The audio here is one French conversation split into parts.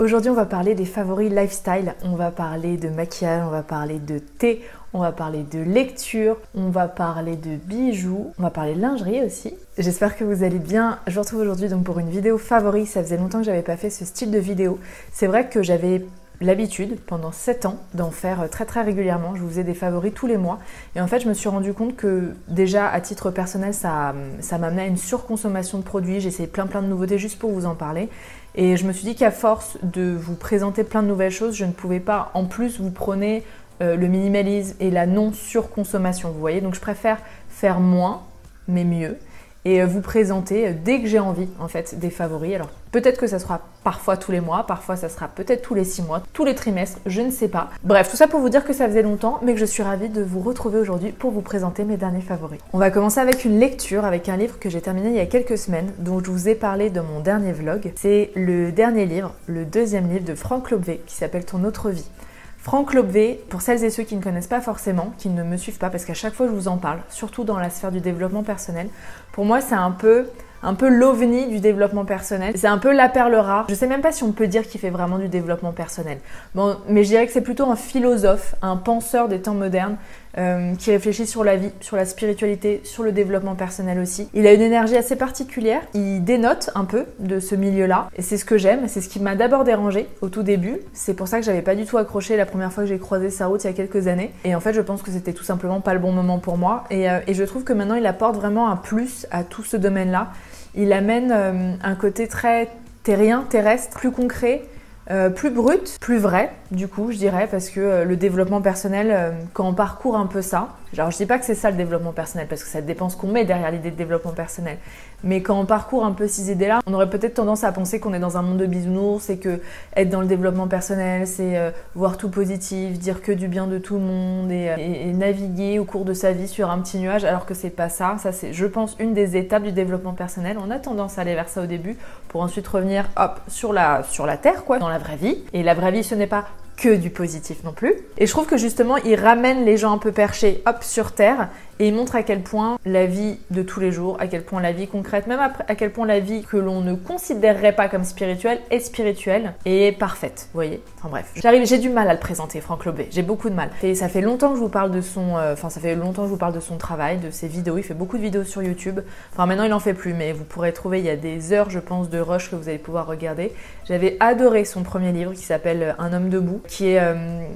Aujourd'hui, on va parler des favoris lifestyle, on va parler de maquillage, on va parler de thé, on va parler de lecture, on va parler de bijoux, on va parler de lingerie aussi. J'espère que vous allez bien. Je vous retrouve aujourd'hui donc pour une vidéo favoris. Ça faisait longtemps que j'avais pas fait ce style de vidéo. C'est vrai que j'avais l'habitude pendant 7 ans d'en faire très régulièrement. Je vous faisais des favoris tous les mois et en fait je me suis rendu compte que déjà à titre personnel ça m'amenait à une surconsommation de produits. J'ai essayé plein de nouveautés juste pour vous en parler et je me suis dit qu'à force de vous présenter plein de nouvelles choses, je ne pouvais pas en plus vous prôner le minimalisme et la non surconsommation, vous voyez. Donc je préfère faire moins mais mieux et vous présenter dès que j'ai envie en fait des favoris. Alors peut-être que ça sera parfois tous les mois, parfois ça sera peut-être tous les 6 mois, tous les trimestres, je ne sais pas. Bref, tout ça pour vous dire que ça faisait longtemps mais que je suis ravie de vous retrouver aujourd'hui pour vous présenter mes derniers favoris. On va commencer avec une lecture, avec un livre que j'ai terminé il y a quelques semaines, dont je vous ai parlé dans mon dernier vlog. C'est le dernier livre, le deuxième livre de Frank Lobvé qui s'appelle Ton autre vie. Frank Lobvé, pour celles et ceux qui ne connaissent pas forcément, qui ne me suivent pas, parce qu'à chaque fois je vous en parle, surtout dans la sphère du développement personnel, pour moi c'est un peu l'ovni du développement personnel. C'est un peu la perle rare. Je sais même pas si on peut dire qu'il fait vraiment du développement personnel. Bon, mais je dirais que c'est plutôt un philosophe, un penseur des temps modernes qui réfléchit sur la vie, sur la spiritualité, sur le développement personnel aussi. Il a une énergie assez particulière. Il dénote un peu de ce milieu-là et c'est ce que j'aime. C'est ce qui m'a d'abord dérangé au tout début. C'est pour ça que j'avais pas du tout accroché la première fois que j'ai croisé sa route il y a quelques années. Et en fait, je pense que c'était tout simplement pas le bon moment pour moi. Et je trouve que maintenant, il apporte vraiment un plus à tout ce domaine-là. Il amène un côté très terrien, terrestre, plus concret, plus brut, plus vrai, du coup, je dirais, parce que le développement personnel, quand on parcourt un peu ça, alors je dis pas que c'est ça le développement personnel, parce que ça dépend ce qu'on met derrière l'idée de développement personnel, mais quand on parcourt un peu ces idées-là, on aurait peut-être tendance à penser qu'on est dans un monde de bisounours et que être dans le développement personnel, c'est voir tout positif, dire que du bien de tout le monde et naviguer au cours de sa vie sur un petit nuage, alors que c'est pas ça. Ça, c'est, je pense, une des étapes du développement personnel. On a tendance à aller vers ça au début pour ensuite revenir, hop, sur la terre, quoi, dans la vraie vie. Et la vraie vie, ce n'est pas que du positif non plus. Et je trouve que justement, il ramène les gens un peu perchés, hop, sur terre, et il montre à quel point la vie de tous les jours, à quel point la vie concrète, même à quel point la vie que l'on ne considérerait pas comme spirituelle est spirituelle et est parfaite, vous voyez. Enfin bref, j'ai du mal à le présenter, Frank Lobvé, j'ai beaucoup de mal. Et ça fait longtemps que je vous parle de son travail, de ses vidéos. Il fait beaucoup de vidéos sur YouTube. Enfin maintenant il en fait plus, mais vous pourrez trouver, il y a des heures, je pense, de rush que vous allez pouvoir regarder. J'avais adoré son premier livre qui s'appelle Un homme debout, qui est,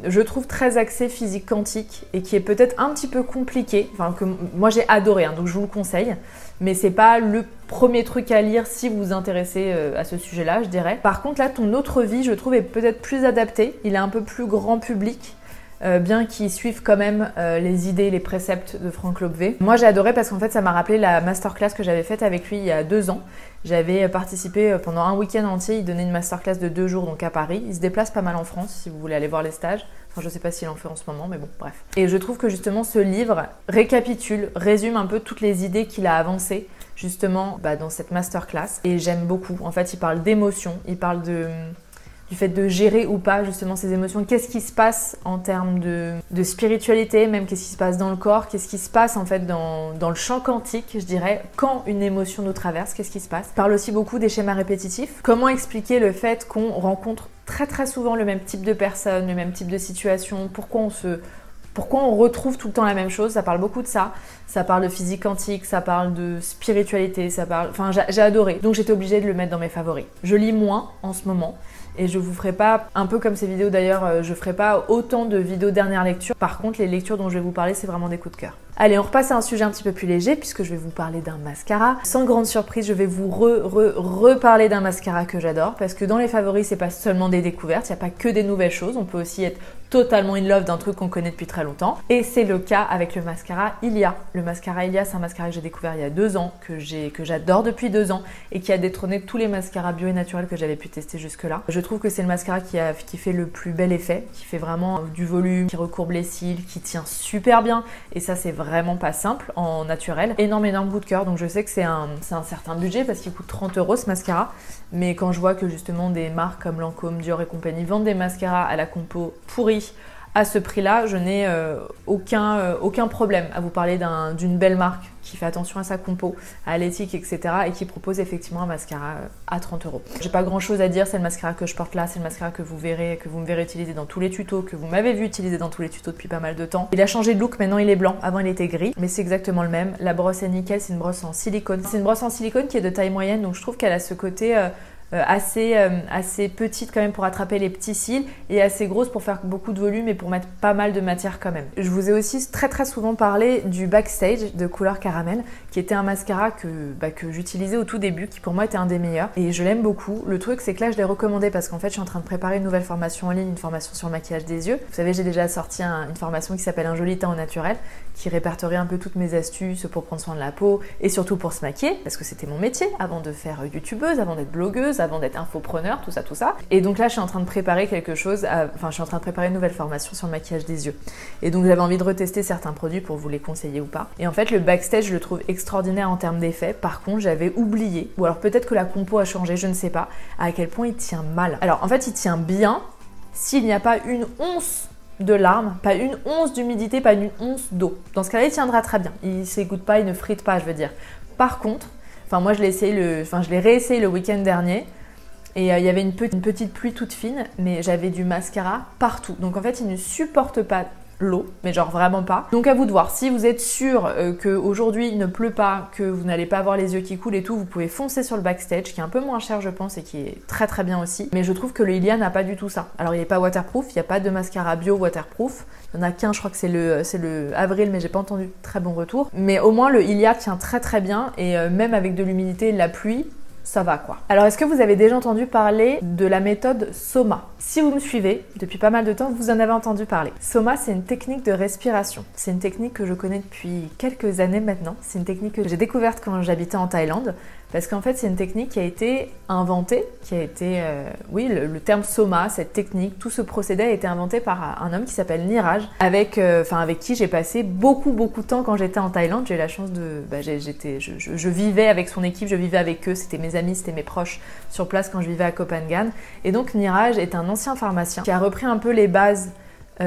je trouve, très axé physique quantique et qui est peut-être un petit peu compliqué. Enfin, que moi j'ai adoré, hein, donc je vous le conseille, mais c'est pas le premier truc à lire si vous vous intéressez à ce sujet-là, je dirais. Par contre là, Ton autre vie, je trouve, est peut-être plus adapté. Il est un peu plus grand public, bien qu'il suive quand même les idées, les préceptes de Frank Lobvé. Moi j'ai adoré parce qu'en fait ça m'a rappelé la masterclass que j'avais faite avec lui il y a 2 ans. J'avais participé pendant un week-end entier. Il donnait une masterclass de 2 jours donc à Paris. Il se déplace pas mal en France si vous voulez aller voir les stages. Enfin, je sais pas s'il en fait en ce moment, mais bon, bref. Et je trouve que justement ce livre résume un peu toutes les idées qu'il a avancées justement dans cette masterclass. Et j'aime beaucoup. En fait, il parle d'émotions, il parle du fait de gérer ou pas justement ces émotions. Qu'est-ce qui se passe en termes de spiritualité, même qu'est-ce qui se passe dans le corps, qu'est-ce qui se passe en fait dans le champ quantique, je dirais, quand une émotion nous traverse, qu'est-ce qui se passe. Il parle aussi beaucoup des schémas répétitifs. Comment expliquer le fait qu'on rencontre très souvent le même type de personnes, le même type de situation, pourquoi on retrouve tout le temps la même chose. Ça parle beaucoup de ça. Ça parle de physique quantique, ça parle de spiritualité, Enfin, j'ai adoré. Donc j'étais obligée de le mettre dans mes favoris. Je lis moins en ce moment. Et je vous ferai pas, un peu comme ces vidéos d'ailleurs, je ferai pas autant de vidéos dernière lecture. Par contre, les lectures dont je vais vous parler, c'est vraiment des coups de cœur. Allez, on repasse à un sujet un petit peu plus léger puisque je vais vous parler d'un mascara. Sans grande surprise, je vais vous reparler d'un mascara que j'adore parce que dans les favoris, c'est pas seulement des découvertes, il n'y a pas que des nouvelles choses. On peut aussi être totalement in love d'un truc qu'on connaît depuis très longtemps. Et c'est le cas avec le mascara Ilia. Le mascara Ilia, c'est un mascara que j'ai découvert il y a 2 ans, que j'adore depuis 2 ans et qui a détrôné tous les mascaras bio et naturels que j'avais pu tester jusque-là. Je trouve que c'est le mascara qui fait le plus bel effet, qui fait vraiment du volume, qui recourbe les cils, qui tient super bien. Et ça, c'est vraiment pas simple en naturel. Énorme coup de cœur. Donc je sais que c'est un certain budget parce qu'il coûte 30 € ce mascara. Mais quand je vois que justement des marques comme Lancôme, Dior et compagnie vendent des mascaras à la compo pourrie à ce prix-là, je n'ai aucun problème à vous parler d'une belle marque qui fait attention à sa compo, à l'éthique, etc. et qui propose effectivement un mascara à 30 €. J'ai pas grand chose à dire, c'est le mascara que je porte là, c'est le mascara que vous me verrez utiliser dans tous les tutos, que vous m'avez vu utiliser dans tous les tutos depuis pas mal de temps. Il a changé de look, maintenant il est blanc, avant il était gris, mais c'est exactement le même. La brosse est nickel, c'est une brosse en silicone. C'est une brosse en silicone qui est de taille moyenne, donc je trouve qu'elle a ce côté assez petite quand même pour attraper les petits cils et assez grosse pour faire beaucoup de volume et pour mettre pas mal de matière quand même. Je vous ai aussi très souvent parlé du Backstage de couleur caramel qui était un mascara que j'utilisais au tout début, qui pour moi était un des meilleurs et je l'aime beaucoup. Le truc c'est que là je l'ai recommandé parce qu'en fait je suis en train de préparer une nouvelle formation en ligne, une formation sur le maquillage des yeux. Vous savez, j'ai déjà sorti une formation qui s'appelle Un joli teint au naturel qui répertorie un peu toutes mes astuces pour prendre soin de la peau et surtout pour se maquiller parce que c'était mon métier avant de faire youtubeuse, avant d'être blogueuse, avant d'être infopreneur, tout ça. Et donc là, je suis en train de préparer quelque chose, je suis en train de préparer une nouvelle formation sur le maquillage des yeux. Et donc j'avais envie de retester certains produits pour vous les conseiller ou pas. Et en fait, le Backstage, je le trouve extraordinaire en termes d'effet. Par contre, j'avais oublié, ou alors peut-être que la compo a changé, je ne sais pas, à quel point il tient mal. Alors en fait, il tient bien s'il n'y a pas une once de larmes, pas une once d'humidité, pas une once d'eau. Dans ce cas-là, il tiendra très bien. Il s'égoutte pas, il ne frite pas, je veux dire. Par contre, moi je l'ai réessayé le week-end dernier. Et il y avait une petite pluie toute fine, mais j'avais du mascara partout. Donc en fait, il ne supporte pas l'eau, mais genre vraiment pas. Donc à vous de voir. Si vous êtes sûr qu'aujourd'hui il ne pleut pas, que vous n'allez pas avoir les yeux qui coulent et tout, vous pouvez foncer sur le Backstage, qui est un peu moins cher je pense et qui est très bien aussi. Mais je trouve que le Ilia n'a pas du tout ça. Alors il n'est pas waterproof, il n'y a pas de mascara bio waterproof. Il y en a qu'un, je crois que c'est le Avril, mais j'ai pas entendu très bon retour. Mais au moins le Ilia tient très bien et même avec de l'humidité et de la pluie, ça va quoi. Alors est-ce que vous avez déjà entendu parler de la méthode Soma? Si vous me suivez depuis pas mal de temps, vous en avez entendu parler. Soma, c'est une technique de respiration. C'est une technique que je connais depuis quelques années maintenant. C'est une technique que j'ai découverte quand j'habitais en Thaïlande. Parce qu'en fait, c'est une technique qui a été inventée, le terme Soma, cette technique, tout ce procédé a été inventé par un homme qui s'appelle Niraj, avec qui j'ai passé beaucoup de temps quand j'étais en Thaïlande. J'ai eu la chance je vivais avec son équipe, je vivais avec eux, c'était mes amis, c'était mes proches sur place quand je vivais à Copenhague. Et donc Niraj est un ancien pharmacien qui a repris un peu les bases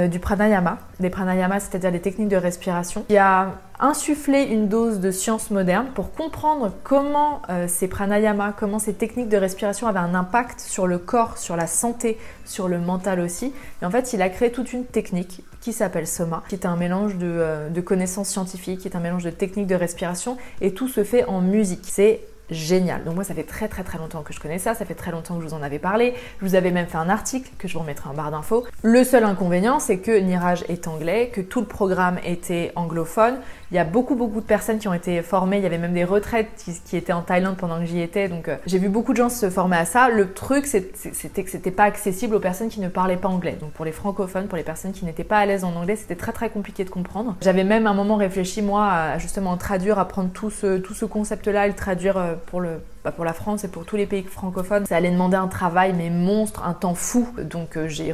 du pranayama, des pranayamas, c'est-à-dire les techniques de respiration, qui a insufflé une dose de science moderne pour comprendre comment ces pranayamas, comment ces techniques de respiration avaient un impact sur le corps, sur la santé, sur le mental aussi. Et en fait, il a créé toute une technique qui s'appelle Soma, qui est un mélange de connaissances scientifiques, qui est un mélange de techniques de respiration, et tout se fait en musique. C'est génial. Donc moi ça fait très longtemps que je connais ça fait très longtemps que je vous en avais parlé, je vous avais même fait un article que je vous remettrai en barre d'infos. Le seul inconvénient c'est que Niraj est anglais, que tout le programme était anglophone, il y a beaucoup de personnes qui ont été formées, il y avait même des retraites qui étaient en Thaïlande pendant que j'y étais, donc j'ai vu beaucoup de gens se former à ça. Le truc c'était que c'était pas accessible aux personnes qui ne parlaient pas anglais, donc pour les francophones, pour les personnes qui n'étaient pas à l'aise en anglais, c'était très compliqué de comprendre. J'avais même un moment réfléchi moi à justement traduire, à prendre tout ce concept là et le traduire pour la France et pour tous les pays francophones. Ça allait demander un travail mais monstre, un temps fou, donc j'ai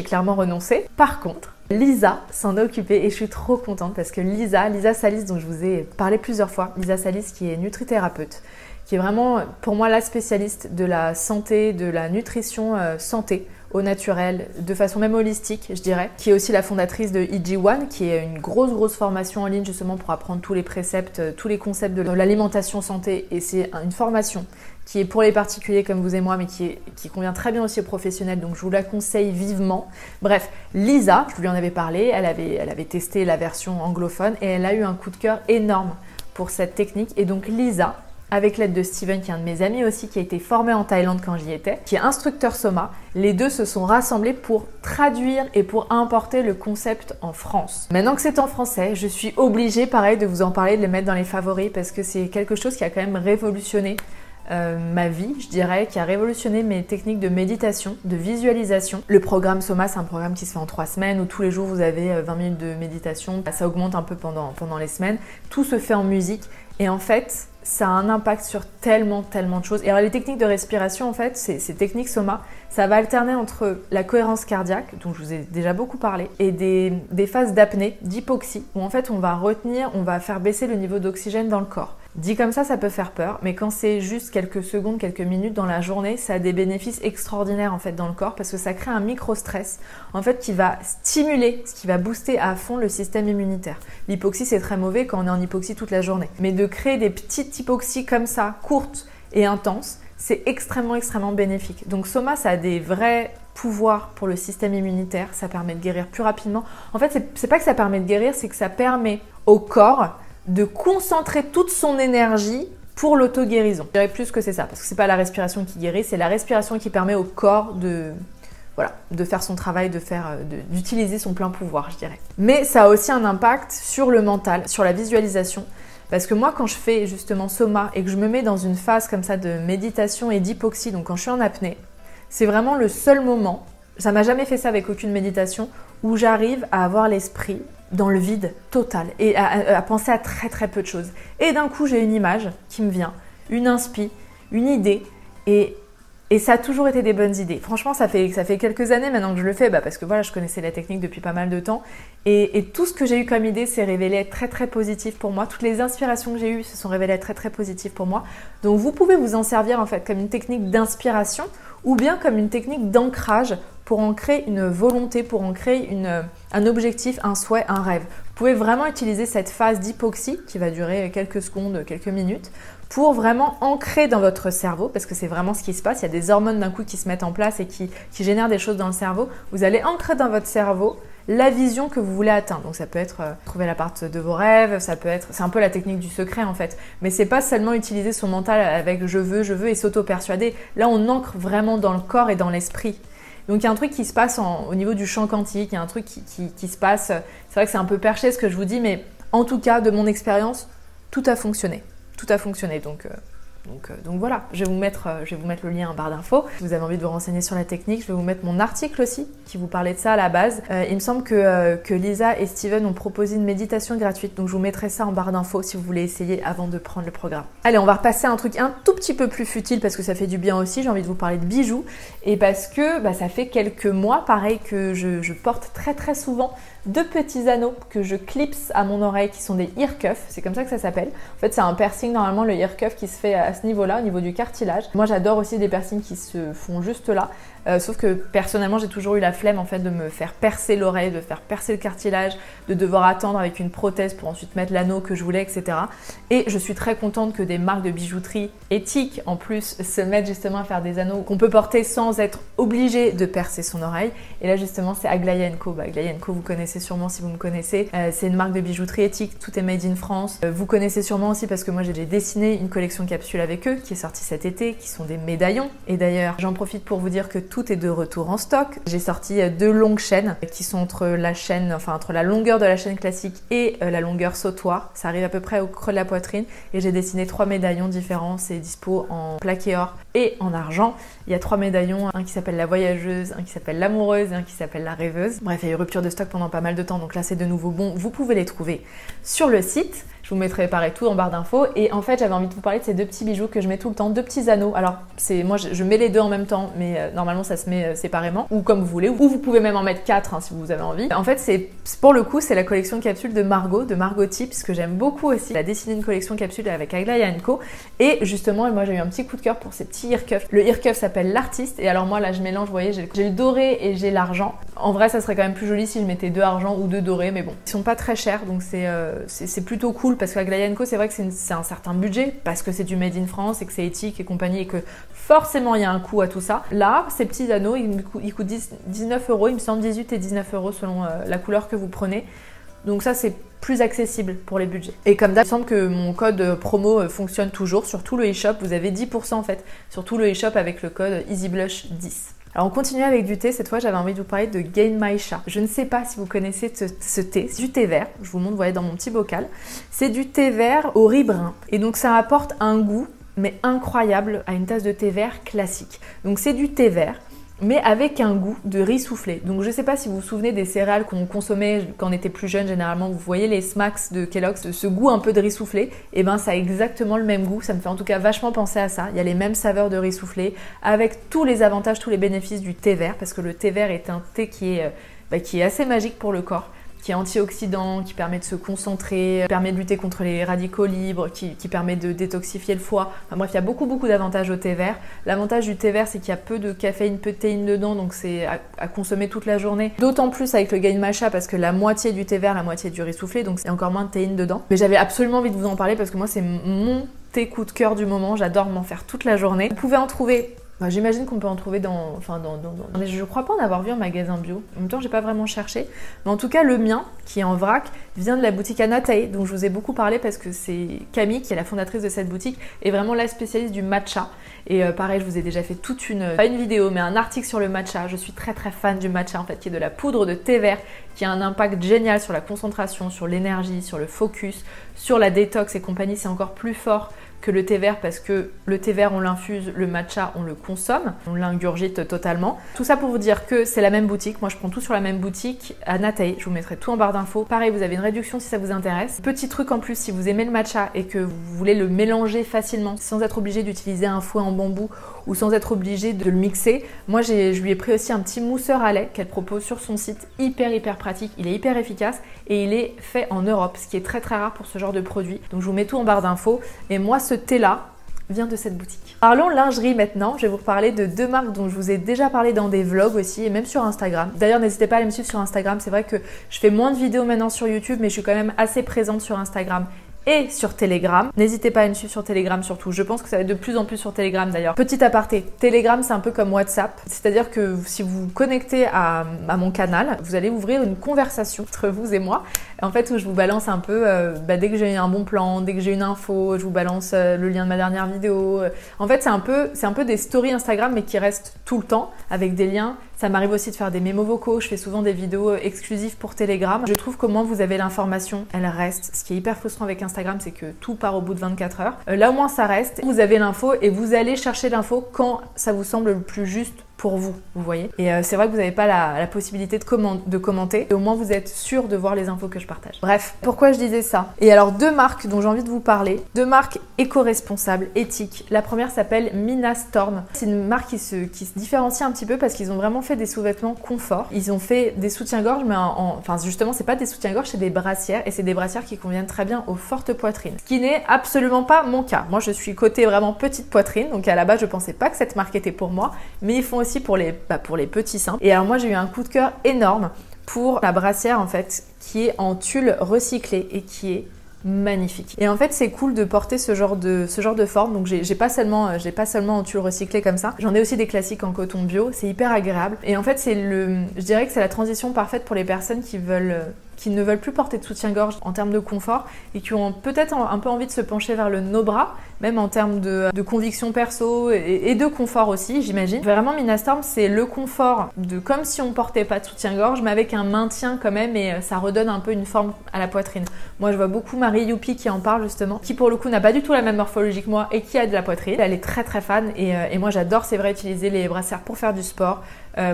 clairement renoncé. Par contre, Lisa s'en est occupée et je suis trop contente parce que Lisa Salis, dont je vous ai parlé plusieurs fois, Lisa Salis qui est nutrithérapeute, qui est vraiment pour moi la spécialiste de la santé, de la nutrition santé au naturel, de façon même holistique, je dirais, qui est aussi la fondatrice de EG1, qui est une grosse formation en ligne justement pour apprendre tous les préceptes, tous les concepts de l'alimentation santé, et c'est une formation qui est pour les particuliers comme vous et moi, mais qui convient très bien aussi aux professionnels, donc je vous la conseille vivement. Bref, Lisa, je lui en avais parlé, elle avait testé la version anglophone et elle a eu un coup de cœur énorme pour cette technique, et donc Lisa, avec l'aide de Steven, qui est un de mes amis aussi, qui a été formé en Thaïlande quand j'y étais, qui est instructeur Soma, les deux se sont rassemblés pour traduire et pour importer le concept en France. Maintenant que c'est en français, je suis obligée, pareil, de vous en parler, de les mettre dans les favoris, parce que c'est quelque chose qui a quand même révolutionné ma vie, je dirais, qui a révolutionné mes techniques de méditation, de visualisation. Le programme Soma, c'est un programme qui se fait en 3 semaines, où tous les jours vous avez 20 minutes de méditation, ça augmente un peu pendant les semaines, tout se fait en musique, et en fait, ça a un impact sur tellement de choses. Et alors les techniques de respiration, en fait, ces techniques Soma, ça va alterner entre la cohérence cardiaque, dont je vous ai déjà beaucoup parlé, et des phases d'apnée, d'hypoxie, où en fait on va faire baisser le niveau d'oxygène dans le corps. Dit comme ça peut faire peur, mais quand c'est juste quelques secondes, quelques minutes dans la journée, ça a des bénéfices extraordinaires en fait dans le corps parce que ça crée un micro-stress en fait qui va stimuler, ce qui va booster à fond le système immunitaire. L'hypoxie c'est très mauvais quand on est en hypoxie toute la journée, mais de créer des petites hypoxies comme ça, courtes et intenses, c'est extrêmement bénéfique. Donc Soma, ça a des vrais pouvoirs pour le système immunitaire, ça permet de guérir plus rapidement. En fait, c'est pas que ça permet de guérir, c'est que ça permet au corps de concentrer toute son énergie pour l'auto-guérison. Je dirais plus que c'est ça, parce que c'est pas la respiration qui guérit, c'est la respiration qui permet au corps de faire son travail, d'utiliser son plein pouvoir, je dirais. Mais ça a aussi un impact sur le mental, sur la visualisation. Parce que moi, quand je fais justement Soma et que je me mets dans une phase comme ça de méditation et d'hypoxie, donc quand je suis en apnée, c'est vraiment le seul moment, ça m'a jamais fait ça avec aucune méditation, où j'arrive à avoir l'esprit dans le vide total et à penser à très peu de choses. Et d'un coup, j'ai une image qui me vient, une inspi, une idée et ça a toujours été des bonnes idées. Franchement, ça fait quelques années maintenant que je le fais parce que voilà, je connaissais la technique depuis pas mal de temps et tout ce que j'ai eu comme idée s'est révélé être très positif pour moi. Toutes les inspirations que j'ai eues se sont révélées être très positives pour moi. Donc vous pouvez vous en servir en fait comme une technique d'inspiration ou bien comme une technique d'ancrage pour ancrer une volonté, pour ancrer un objectif, un souhait, un rêve. Vous pouvez vraiment utiliser cette phase d'hypoxie qui va durer quelques secondes, quelques minutes, pour vraiment ancrer dans votre cerveau, parce que c'est vraiment ce qui se passe, il y a des hormones d'un coup qui se mettent en place et qui génèrent des choses dans le cerveau. Vous allez ancrer dans votre cerveau la vision que vous voulez atteindre. Donc ça peut être trouver l'appart de vos rêves, ça peut être, c'est un peu la technique du secret en fait, mais c'est pas seulement utiliser son mental avec je veux et s'auto-persuader. Là on ancre vraiment dans le corps et dans l'esprit. Donc il y a un truc qui se passe au niveau du champ quantique, il y a un truc qui se passe, c'est vrai que c'est un peu perché ce que je vous dis, mais en tout cas de mon expérience, tout a fonctionné. Tout a fonctionné, donc voilà, je vais vous mettre le lien en barre d'infos. Si vous avez envie de vous renseigner sur la technique, je vais vous mettre mon article aussi qui vous parlait de ça à la base. Il me semble que Lisa et Steven ont proposé une méditation gratuite, donc je vous mettrai ça en barre d'infos si vous voulez essayer avant de prendre le programme. Allez, on va repasser à un truc un tout petit peu plus futile parce que ça fait du bien aussi. J'ai envie de vous parler de bijoux et parce que ça fait quelques mois, pareil, que je porte très souvent deux petits anneaux que je clipse à mon oreille qui sont des ear cuffs, c'est comme ça que ça s'appelle. En fait, c'est un piercing normalement, le ear cuff qui se fait à ce niveau-là, au niveau du cartilage. Moi, j'adore aussi des piercings qui se font juste là. Sauf que personnellement, j'ai toujours eu la flemme en fait de me faire percer l'oreille, de faire percer le cartilage, de devoir attendre avec une prothèse pour ensuite mettre l'anneau que je voulais, etc. Et je suis très contente que des marques de bijouterie éthiques en plus se mettent justement à faire des anneaux qu'on peut porter sans être obligé de percer son oreille. Et là justement, c'est Aglaia & Co. Aglaia & Co, vous connaissez sûrement si vous me connaissez. C'est une marque de bijouterie éthique, tout est made in France. Vous connaissez sûrement aussi parce que moi j'ai dessiné une collection capsule avec eux qui est sortie cet été, qui sont des médaillons. Et d'ailleurs, j'en profite pour vous dire que tout est de retour en stock. J'ai sorti deux longues chaînes qui sont entre la longueur de la chaîne classique et la longueur sautoir. Ça arrive à peu près au creux de la poitrine et j'ai dessiné 3 médaillons différents. C'est dispo en plaqué or et en argent. Il y a 3 médaillons, un qui s'appelle la voyageuse, un qui s'appelle l'amoureuse et un qui s'appelle la rêveuse. Bref, il y a eu rupture de stock pendant pas mal de temps, donc là c'est de nouveau bon. Vous pouvez les trouver sur le site. Je vous mettrai pareil tout en barre d'infos. Et en fait, j'avais envie de vous parler de ces deux petits bijoux que je mets tout le temps, deux petits anneaux. Alors, moi, je mets les deux en même temps, mais normalement, ça se met séparément, ou comme vous voulez. Ou vous pouvez même en mettre 4 si vous avez envie. En fait, pour le coup, c'est la collection capsule de Margotti, puisque j'aime beaucoup aussi. Elle a dessiné une collection capsule avec Aglaia & Co. Et justement, moi, j'ai eu un petit coup de cœur pour ces petits ear cuffs. Le ear cuff s'appelle l'artiste. Et alors moi, là, je mélange, vous voyez, j'ai le doré et j'ai l'argent. En vrai, ça serait quand même plus joli si je mettais 2 argent ou 2 dorés, mais bon, ils sont pas très chers, donc c'est plutôt cool parce qu'Aglaia & Co, c'est vrai que c'est un certain budget parce que c'est du made in France et que c'est éthique et compagnie et que forcément il y a un coût à tout ça. Là, ces petits anneaux, ils coûtent 19 €, il me semble 18 et 19 € selon la couleur que vous prenez. Donc ça, c'est plus accessible pour les budgets. Et comme d'hab, il me semble que mon code promo fonctionne toujours sur tout le e-shop. Vous avez 10% en fait sur tout le e-shop avec le code EasyBlush10. Alors on continue avec du thé, cette fois j'avais envie de vous parler de Gain My Cha. Je ne sais pas si vous connaissez ce thé, c'est du thé vert, je vous montre, vous voyez dans mon petit bocal. C'est du thé vert au riz brun et donc ça apporte un goût mais incroyable à une tasse de thé vert classique. Donc c'est du thé vert mais avec un goût de riz soufflé. Donc je ne sais pas si vous vous souvenez des céréales qu'on consommait quand on était plus jeune, généralement vous voyez les Smacks de Kellogg's, ce goût un peu de riz soufflé, et ben ça a exactement le même goût, ça me fait en tout cas vachement penser à ça. Il y a les mêmes saveurs de riz soufflé avec tous les avantages, tous les bénéfices du thé vert, parce que le thé vert est un thé qui est assez magique pour le corps. qui est antioxydant, qui permet de se concentrer, permet de lutter contre les radicaux libres, qui permet de détoxifier le foie. Enfin bref, il y a beaucoup d'avantages au thé vert. L'avantage du thé vert, c'est qu'il y a peu de caféine, peu de théine dedans, donc c'est à consommer toute la journée. D'autant plus avec le gain matcha parce que la moitié du thé vert, la moitié du riz soufflé, donc c'est encore moins de théine dedans. Mais j'avais absolument envie de vous en parler parce que moi c'est mon thé coup de cœur du moment, j'adore m'en faire toute la journée. Vous pouvez en trouver, j'imagine qu'on peut en trouver mais je crois pas en avoir vu en magasin bio. En même temps, j'ai pas vraiment cherché. Mais en tout cas, le mien, qui est en vrac, vient de la boutique Anatae, dont je vous ai beaucoup parlé parce que c'est Camille, qui est la fondatrice de cette boutique, est vraiment la spécialiste du matcha. Et pareil, je vous ai déjà fait pas une vidéo, mais un article sur le matcha. Je suis très fan du matcha, en fait, qui est de la poudre de thé vert, qui a un impact génial sur la concentration, sur l'énergie, sur le focus, sur la détox et compagnie. C'est encore plus fort que le thé vert parce que le thé vert on l'infuse, le matcha on le consomme, on l'ingurgite totalement. Tout ça pour vous dire que c'est la même boutique, moi je prends tout sur la même boutique, Anatae, je vous mettrai tout en barre d'infos. Pareil, vous avez une réduction si ça vous intéresse. Petit truc en plus, si vous aimez le matcha et que vous voulez le mélanger facilement sans être obligé d'utiliser un fouet en bambou ou sans être obligé de le mixer, moi je lui ai pris aussi un petit mousseur à lait qu'elle propose sur son site, hyper pratique, il est hyper efficace et il est fait en Europe, ce qui est très rare pour ce genre de produit. Donc je vous mets tout en barre d'infos et moi ce thé là vient de cette boutique. Parlons lingerie maintenant, je vais vous reparler de deux marques dont je vous ai déjà parlé dans des vlogs aussi et même sur Instagram. D'ailleurs n'hésitez pas à aller me suivre sur Instagram, c'est vrai que je fais moins de vidéos maintenant sur YouTube mais je suis quand même assez présente sur Instagram et sur Telegram. N'hésitez pas à me suivre sur Telegram surtout. Je pense que ça va être de plus en plus sur Telegram d'ailleurs. Petit aparté, Telegram c'est un peu comme WhatsApp. C'est-à-dire que si vous vous connectez à mon canal, vous allez ouvrir une conversation entre vous et moi. En fait où je vous balance un peu, dès que j'ai un bon plan, dès que j'ai une info, je vous balance le lien de ma dernière vidéo. En fait c'est un peu des stories Instagram mais qui restent tout le temps avec des liens. Ça m'arrive aussi de faire des mémos vocaux, je fais souvent des vidéos exclusives pour Telegram. Je trouve qu'au moins vous avez l'information, elle reste. Ce qui est hyper frustrant avec Instagram, c'est que tout part au bout de 24 heures. Là au moins ça reste, vous avez l'info et vous allez chercher l'info quand ça vous semble le plus juste pour vous voyez. Et c'est vrai que vous n'avez pas la possibilité de commenter, et au moins vous êtes sûr de voir les infos que je partage. Bref, pourquoi je disais ça? Et alors deux marques dont j'ai envie de vous parler, deux marques éco-responsables, éthiques. La première s'appelle Mina Storm. C'est une marque qui se différencie un petit peu parce qu'ils ont vraiment fait des sous-vêtements confort. Ils ont fait des soutiens-gorge, mais enfin justement c'est pas des soutiens-gorge, c'est des brassières, et c'est des brassières qui conviennent très bien aux fortes poitrines. Ce qui n'est absolument pas mon cas. Moi je suis côté vraiment petite poitrine, donc à la base je pensais pas que cette marque était pour moi, mais ils font aussi pour les petits seins. Et alors moi j'ai eu un coup de cœur énorme pour la brassière en fait qui est en tulle recyclé et qui est magnifique. Et en fait c'est cool de porter ce genre de forme, donc j'ai pas seulement en tulle recyclé comme ça, j'en ai aussi des classiques en coton bio, c'est hyper agréable. Et en fait je dirais que c'est la transition parfaite pour les personnes qui ne veulent plus porter de soutien-gorge en termes de confort et qui ont peut-être un peu envie de se pencher vers le no-bras, même en termes de conviction perso et de confort aussi, j'imagine. Vraiment, Mina Storm, c'est le confort de comme si on portait pas de soutien-gorge, mais avec un maintien quand même, et ça redonne un peu une forme à la poitrine. Moi, je vois beaucoup Marie Youpi qui en parle justement, qui pour le coup n'a pas du tout la même morphologie que moi et qui a de la poitrine. Elle est très fan et moi j'adore, c'est vrai, utiliser les brassières pour faire du sport,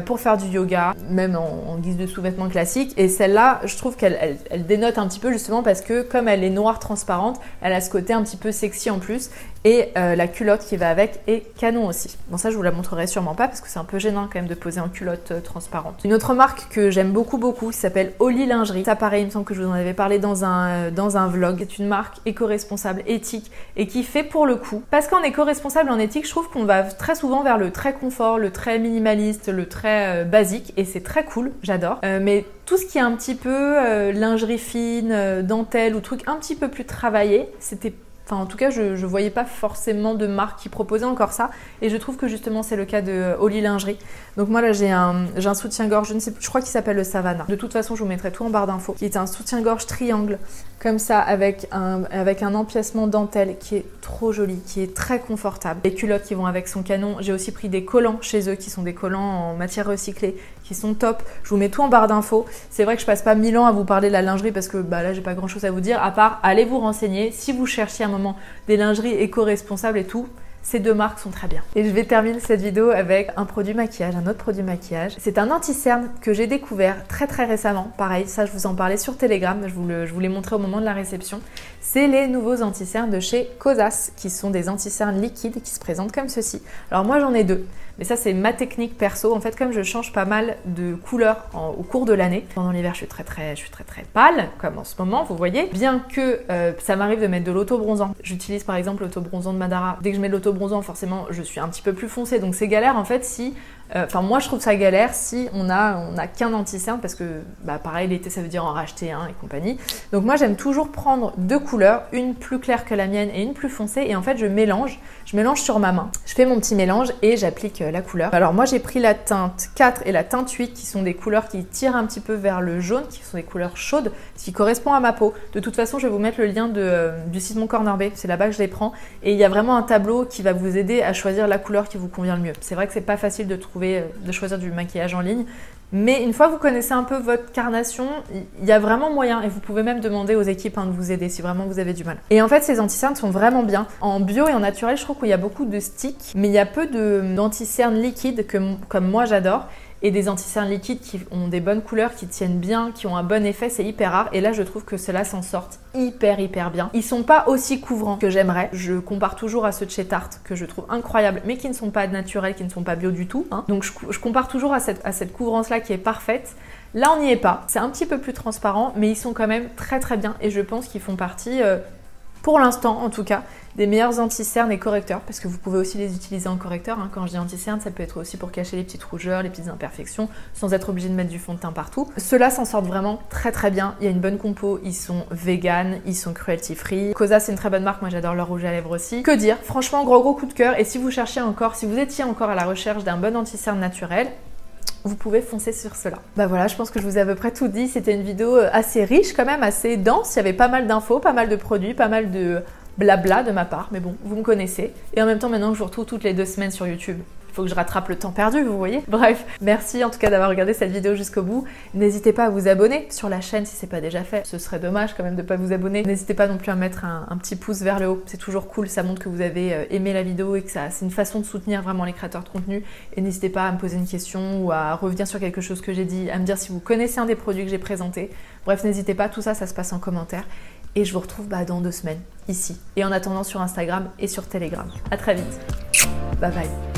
pour faire du yoga, même en guise de sous-vêtements classiques. Et celle-là, je trouve qu'elle dénote un petit peu justement parce que comme elle est noire transparente, elle a ce côté un petit peu sexy en plus. Et la culotte qui va avec est canon aussi. Bon, ça je vous la montrerai sûrement pas parce que c'est un peu gênant quand même de poser en culotte transparente. Une autre marque que j'aime beaucoup qui s'appelle Oli Lingerie. Ça pareil, il me semble que je vous en avais parlé dans un vlog. C'est une marque éco-responsable, éthique et qui fait pour le coup. Parce qu'en éco-responsable, en éthique, je trouve qu'on va très souvent vers le très confort, le très minimaliste, le très basique, et c'est très cool, j'adore. Mais tout ce qui est un petit peu lingerie fine, dentelle ou truc un petit peu plus travaillé, c'était... Enfin, en tout cas, je voyais pas forcément de marque qui proposait encore ça. Et je trouve que justement, c'est le cas de Oli Lingerie. Donc moi, là, j'ai un soutien-gorge, je crois qu'il s'appelle le Savannah. De toute façon, je vous mettrai tout en barre d'infos. Qui est un soutien-gorge triangle, comme ça, avec un empiècement dentelle qui est trop joli, qui est très confortable. Les culottes qui vont avec son canon. J'ai aussi pris des collants chez eux, qui sont des collants en matière recyclée, qui sont top. Je vous mets tout en barre d'infos. C'est vrai que je passe pas 1000 ans à vous parler de la lingerie parce que là, j'ai pas grand-chose à vous dire, à part allez vous renseigner. Si vous cherchiez un moment des lingeries éco-responsables et tout, ces deux marques sont très bien. Et je vais terminer cette vidéo avec un produit maquillage, un autre produit maquillage. C'est un anti-cerne que j'ai découvert très récemment. Pareil, ça je vous en parlais sur Telegram, je vous l'ai montré au moment de la réception. C'est les nouveaux anti-cernes de chez Cosas, qui sont des anti-cernes liquides qui se présentent comme ceci. Alors moi j'en ai deux, Mais ça, c'est ma technique perso. En fait, comme je change pas mal de couleurs au cours de l'année, pendant l'hiver, je suis très pâle, comme en ce moment, vous voyez. Bien que ça m'arrive de mettre de l'autobronzant. J'utilise par exemple l'autobronzant de Madara. Dès que je mets de l'autobronzant, forcément, je suis un petit peu plus foncée. Donc c'est galère en fait si... Enfin, moi je trouve ça galère si on a qu'un anti-cerne parce que, pareil, l'été ça veut dire en racheter un et compagnie. Donc moi j'aime toujours prendre 2 couleurs, une plus claire que la mienne et une plus foncée. Et en fait je mélange sur ma main. Je fais mon petit mélange et j'applique la couleur. Alors moi j'ai pris la teinte 4 et la teinte 8 qui sont des couleurs qui tirent un petit peu vers le jaune, qui sont des couleurs chaudes, ce qui correspond à ma peau. De toute façon je vais vous mettre le lien du site Mon Corner Bay, c'est là-bas que je les prends. Et il y a vraiment un tableau qui va vous aider à choisir la couleur qui vous convient le mieux. C'est vrai que c'est pas facile de choisir du maquillage en ligne, mais une fois que vous connaissez un peu votre carnation, il y a vraiment moyen et vous pouvez même demander aux équipes de vous aider si vraiment vous avez du mal. Et en fait ces anti-cernes sont vraiment bien. En bio et en naturel je trouve qu'il y a beaucoup de sticks, mais il y a peu d'anti-cernes liquides comme moi j'adore. Et des anti-cernes liquides qui ont des bonnes couleurs, qui tiennent bien, qui ont un bon effet, c'est hyper rare. Et là, je trouve que ceux-là s'en sortent hyper bien. Ils sont pas aussi couvrants que j'aimerais. Je compare toujours à ceux de chez Tarte, que je trouve incroyables, mais qui ne sont pas naturels, qui ne sont pas bio du tout. Donc je compare toujours à cette couvrance-là qui est parfaite. Là, on n'y est pas. C'est un petit peu plus transparent, mais ils sont quand même très bien. Et je pense qu'ils font partie... pour l'instant, en tout cas, des meilleurs anti-cernes et correcteurs, parce que vous pouvez aussi les utiliser en correcteur. Quand je dis anti-cernes, ça peut être aussi pour cacher les petites rougeurs, les petites imperfections, sans être obligé de mettre du fond de teint partout. Ceux-là s'en sortent vraiment très bien. Il y a une bonne compo, ils sont vegan, ils sont cruelty free. Causa, c'est une très bonne marque, moi j'adore leur rouge à lèvres aussi. Que dire? Franchement, gros coup de cœur. Et si vous étiez encore à la recherche d'un bon anti-cerne naturel, vous pouvez foncer sur cela. Voilà, je pense que je vous ai à peu près tout dit. C'était une vidéo assez riche quand même, assez dense. Il y avait pas mal d'infos, pas mal de produits, pas mal de blabla de ma part. Mais bon, vous me connaissez. Et en même temps, maintenant que je vous retrouve toutes les 2 semaines sur YouTube, il faut que je rattrape le temps perdu, vous voyez. Bref, merci en tout cas d'avoir regardé cette vidéo jusqu'au bout. N'hésitez pas à vous abonner sur la chaîne si c'est pas déjà fait. Ce serait dommage quand même de pas vous abonner. N'hésitez pas non plus à mettre un petit pouce vers le haut. C'est toujours cool, ça montre que vous avez aimé la vidéo et que c'est une façon de soutenir vraiment les créateurs de contenu. Et n'hésitez pas à me poser une question ou à revenir sur quelque chose que j'ai dit, à me dire si vous connaissez un des produits que j'ai présenté. Bref, n'hésitez pas, tout ça, ça se passe en commentaire. Et je vous retrouve dans 2 semaines, ici. Et en attendant sur Instagram et sur Telegram. À très vite. Bye bye.